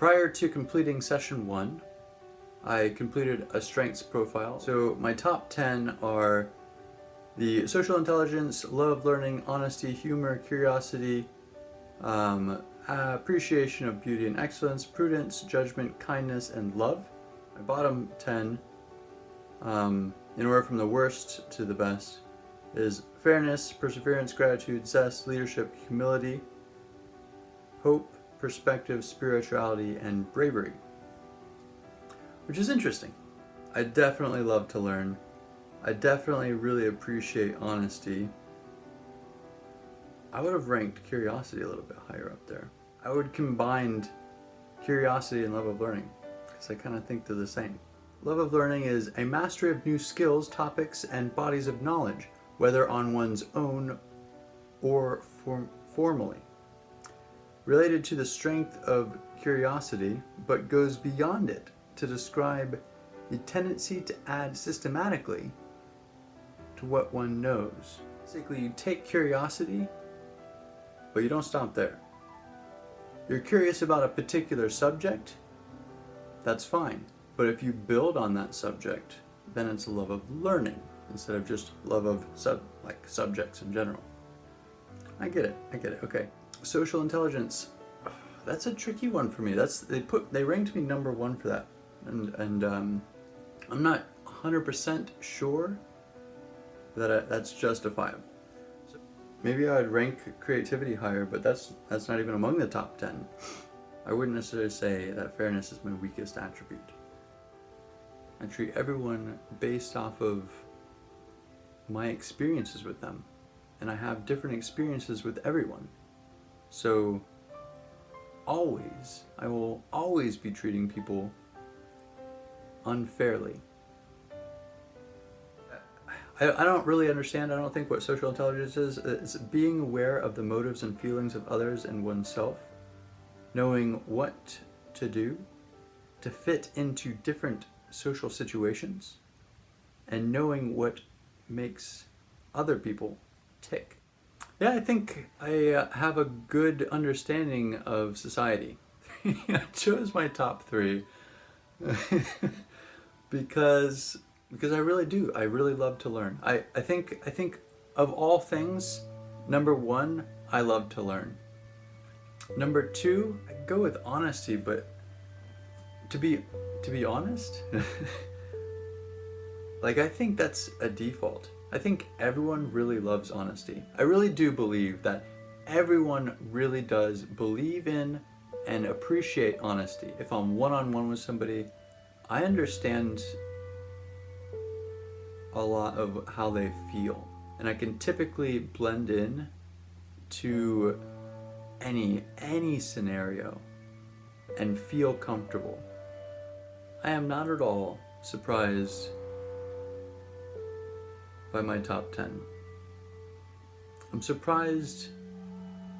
Prior to completing session 1, I completed a strengths profile. So my top 10 are the social intelligence, love, learning, honesty, humor, curiosity, appreciation of beauty and excellence, prudence, judgment, kindness, and love. My bottom 10, in order from the worst to the best, is fairness, perseverance, gratitude, zest, leadership, humility, hope, perspective, spirituality, and bravery. Which is interesting. I definitely love to learn. I definitely really appreciate honesty. I would have ranked curiosity a little bit higher up there. I would combine curiosity and love of learning, because I kind of think they're the same. Love of learning is a mastery of new skills, topics, and bodies of knowledge, whether on one's own or formally. Related to the strength of curiosity, but goes beyond it to describe the tendency to add systematically to what one knows. Basically, you take curiosity, but you don't stop there. You're curious about a particular subject, that's fine. But if you build on that subject, then it's a love of learning instead of just love of subjects in general. I get it, okay. Social intelligence, that's a tricky one for me. They ranked me number 1 for that. And I'm not 100% sure that that's justifiable. So maybe I would rank creativity higher, but that's not even among the top 10. I wouldn't necessarily say that fairness is my weakest attribute. I treat everyone based off of my experiences with them, and I have different experiences with everyone. So I will always be treating people unfairly. I don't really understand, I don't think what social intelligence is. It's being aware of the motives and feelings of others and oneself, knowing what to do to fit into different social situations, and knowing what makes other people tick. Yeah, I think I have a good understanding of society. I chose my top 3 because I really do. I really love to learn. I think of all things, number 1, I love to learn. Number 2, I go with honesty, but to be honest, I think that's a default. I think everyone really loves honesty. I really do believe that everyone really does believe in and appreciate honesty. If I'm one-on-one with somebody, I understand a lot of how they feel, and I can typically blend in to any scenario and feel comfortable. I am not at all surprised by my top 10. I'm surprised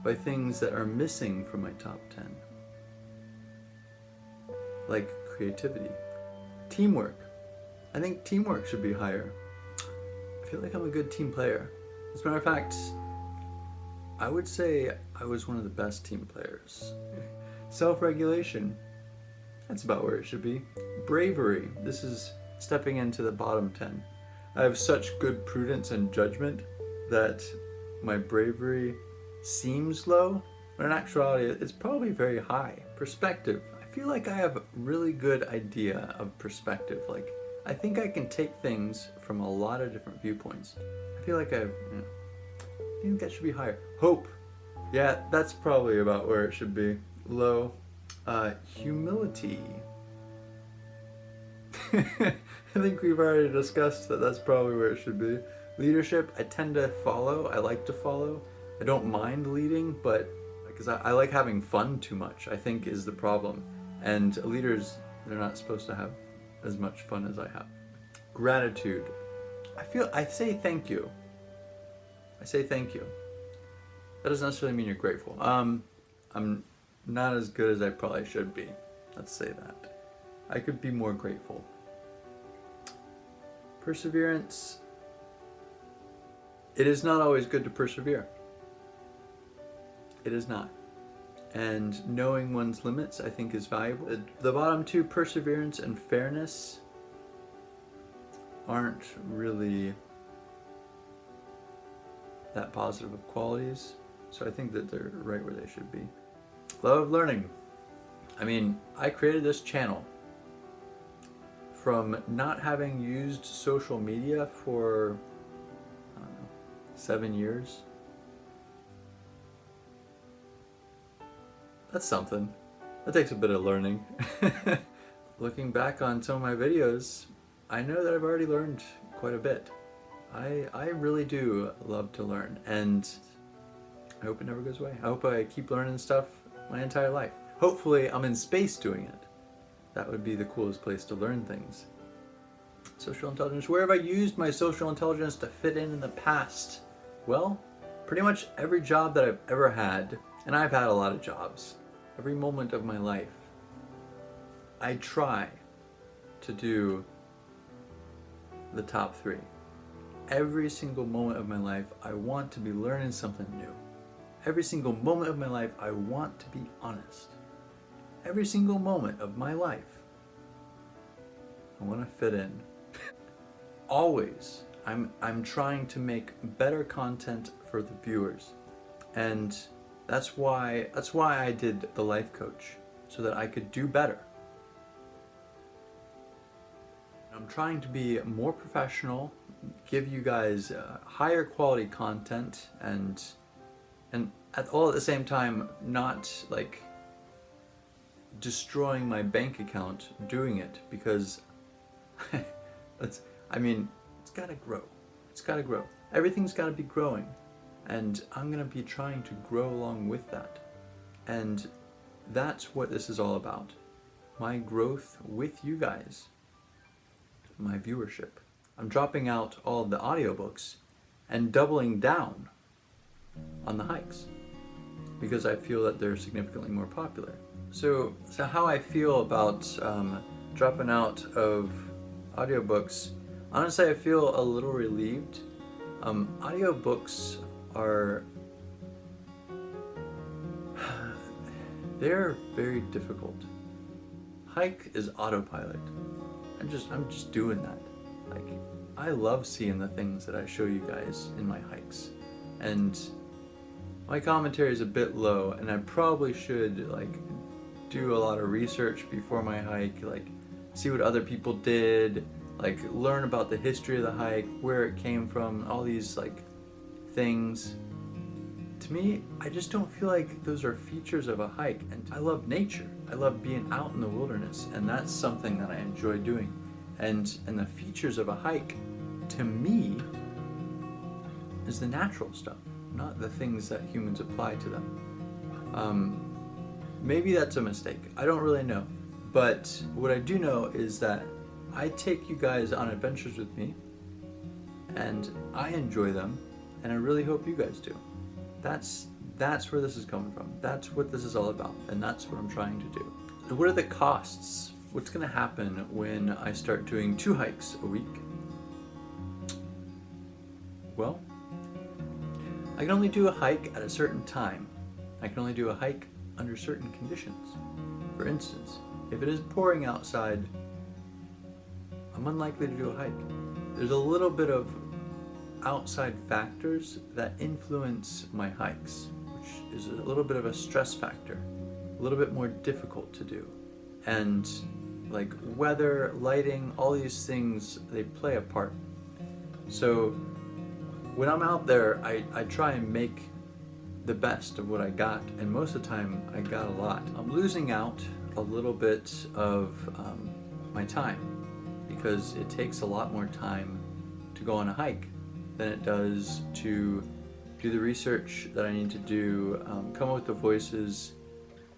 by things that are missing from my top 10. Like creativity. Teamwork. I think teamwork should be higher. I feel like I'm a good team player. As a matter of fact, I would say I was one of the best team players. Self-regulation. That's about where it should be. Bravery. This is stepping into the bottom 10. I have such good prudence and judgment that my bravery seems low, but in actuality it's probably very high. Perspective. I feel like I have a really good idea of perspective. I think I can take things from a lot of different viewpoints. I feel like I think that should be higher. Hope. Yeah, that's probably about where it should be. Low. Humility. I think we've already discussed that that's probably where it should be. Leadership, I tend to follow. I like to follow. I don't mind leading, but because I like having fun too much, I think is the problem. And leaders, they're not supposed to have as much fun as I have. Gratitude. I say thank you. I say thank you. That doesn't necessarily mean you're grateful. I'm not as good as I probably should be. Let's say that. I could be more grateful. Perseverance. It is not always good to persevere. It is not. and knowing one's limits, I think, is valuable. The bottom two, perseverance and fairness, aren't really that positive of qualities, so I think that they're right where they should be. Love of learning. I mean, I created this channel from not having used social media for, I don't know, 7 years. That's something. That takes a bit of learning. Looking back on some of my videos, I know that I've already learned quite a bit. I really do love to learn, and I hope it never goes away. I hope I keep learning stuff my entire life. Hopefully I'm in space doing it. That would be the coolest place to learn things. Social intelligence. Where have I used my social intelligence to fit in the past? Well, pretty much every job that I've ever had, and I've had a lot of jobs, every moment of my life, I try to do the top 3. Every single moment of my life, I want to be learning something new. Every single moment of my life, I want to be honest. Every single moment of my life, I want to fit in. Always, I'm trying to make better content for the viewers, and that's why I did the life coach, so that I could do better. I'm trying to be more professional, give you guys higher quality content, and at the same time not like destroying my bank account doing it, because it's gotta grow. It's gotta grow. Everything's gotta be growing, and I'm gonna be trying to grow along with that, and that's what this is all about. My growth with you guys, my viewership. I'm dropping out all of the audiobooks and doubling down on the hikes because I feel that they're significantly more popular. So how I feel about dropping out of audiobooks, honestly, I feel a little relieved. Audiobooks are they're very difficult. Hike is autopilot. I'm just doing that. Like, I love seeing the things that I show you guys in my hikes, and my commentary is a bit low, and I probably should like do a lot of research before my hike, like see what other people did, like learn about the history of the hike, where it came from, all these like things. To me, I just don't feel like those are features of a hike, and I love nature. I love being out in the wilderness, and that's something that I enjoy doing. And the features of a hike, to me, is the natural stuff, not the things that humans apply to them. Maybe that's a mistake. I don't really know. But what I do know is that I take you guys on adventures with me, and I enjoy them, and I really hope you guys do. That's where this is coming from. That's what this is all about, and that's what I'm trying to do. So what are the costs? What's going to happen when I start doing 2 hikes a week? Well, I can only do a hike at a certain time. I can only do a hike under certain conditions. For instance, if it is pouring outside, I'm unlikely to do a hike. There's a little bit of outside factors that influence my hikes, which is a little bit of a stress factor, a little bit more difficult to do. And like weather, lighting, all these things, they play a part. So when I'm out there, I try and make the best of what I got, and most of the time I got a lot. I'm losing out a little bit of my time, because it takes a lot more time to go on a hike than it does to do the research that I need to do, come up with the voices,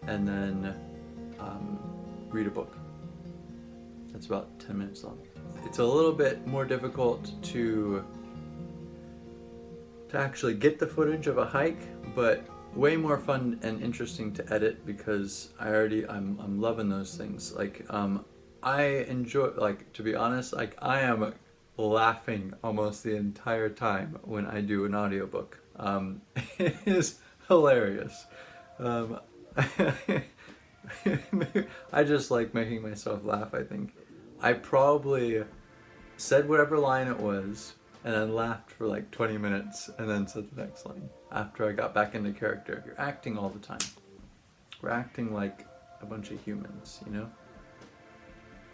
and then read a book. That's about 10 minutes long. It's a little bit more difficult to actually get the footage of a hike, but way more fun and interesting to edit, because I'm loving those things. Like I enjoy, like, to be honest, like I am laughing almost the entire time when I do an audiobook. It is hilarious. I just like making myself laugh, I think. I probably said whatever line it was, and then laughed for like 20 minutes, and then said the next line after I got back into character. You're acting all the time. We're acting like a bunch of humans, you know?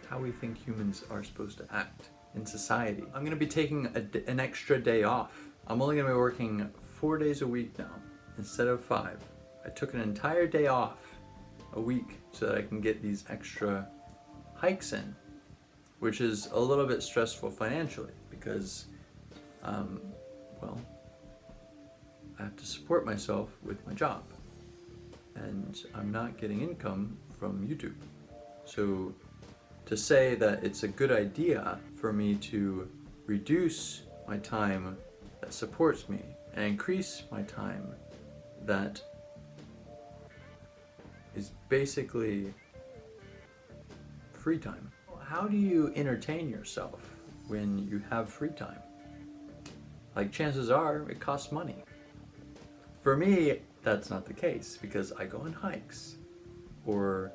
How we think humans are supposed to act in society. I'm gonna be taking an extra day off. I'm only gonna be working 4 days a week now, instead of 5. I took an entire day off a week so that I can get these extra hikes in, which is a little bit stressful financially because, well, I have to support myself with my job and I'm not getting income from YouTube. So to say that it's a good idea for me to reduce my time that supports me and increase my time that is basically free time. How do you entertain yourself when you have free time? Like, chances are it costs money. For me, that's not the case because I go on hikes or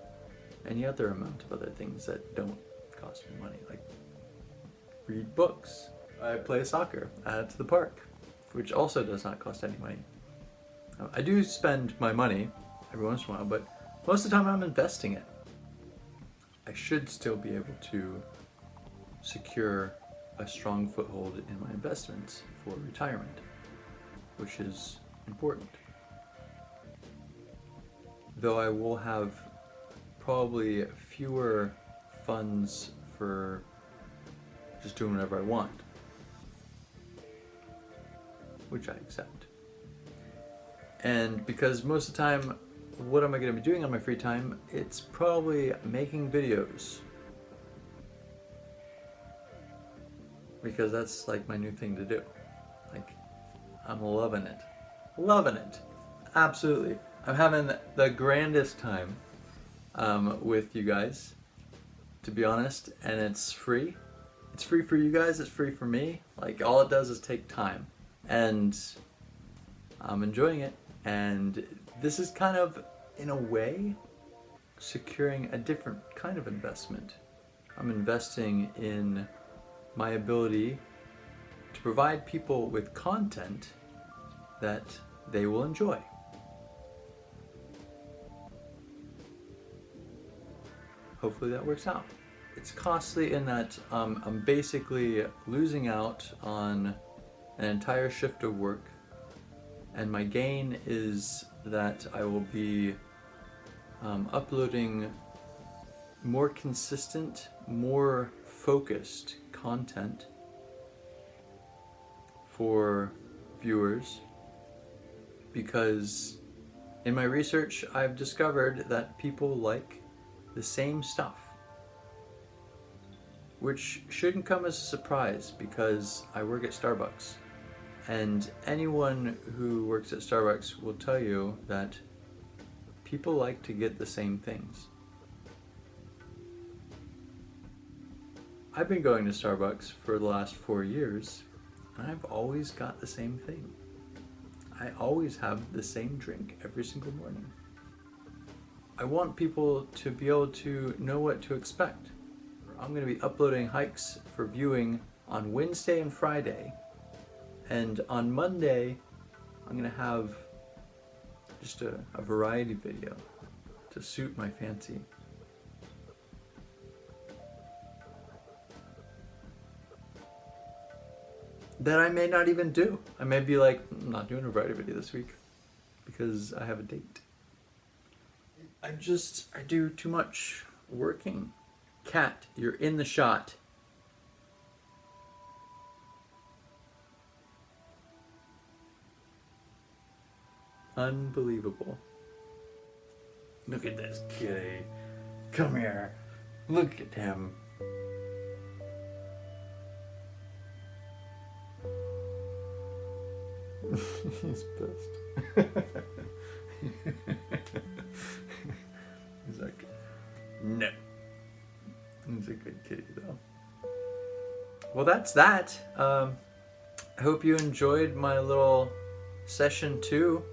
any other amount of other things that don't cost me money, like read books. I play soccer at the park, which also does not cost any money. I do spend my money every once in a while, but most of the time I'm investing it. I should still be able to secure a strong foothold in my investments for retirement, which is important. Though I will have probably fewer funds for just doing whatever I want, which I accept. And because most of the time, what am I going to be doing on my free time? It's probably making videos. Because that's like my new thing to do. Like, I'm loving it. Loving it. Absolutely. I'm having the grandest time with you guys, to be honest, and it's free. It's free for you guys, it's free for me. Like, all it does is take time. And I'm enjoying it. And this is kind of, in a way, securing a different kind of investment. I'm investing in my ability to provide people with content that they will enjoy. Hopefully that works out. It's costly in that I'm basically losing out on an entire shift of work, and my gain is that I will be uploading more consistent, more focused content for viewers, because in my research I've discovered that people like the same stuff, which shouldn't come as a surprise because I work at Starbucks, and anyone who works at Starbucks will tell you that people like to get the same things. I've been going to Starbucks for the last 4 years, and I've always got the same thing. I always have the same drink every single morning. I want people to be able to know what to expect. I'm going to be uploading hikes for viewing on Wednesday and Friday, and on Monday I'm going to have just a variety video to suit my fancy. That I may not even do. I may be like, I'm not doing a variety video this week because I have a date. I do too much working. Cat, you're in the shot. Unbelievable. Look at this kitty. Come here. Look at him. He's pissed. He's like, no. He's a good kitty though. Well, that's that. I hope you enjoyed my little session 2.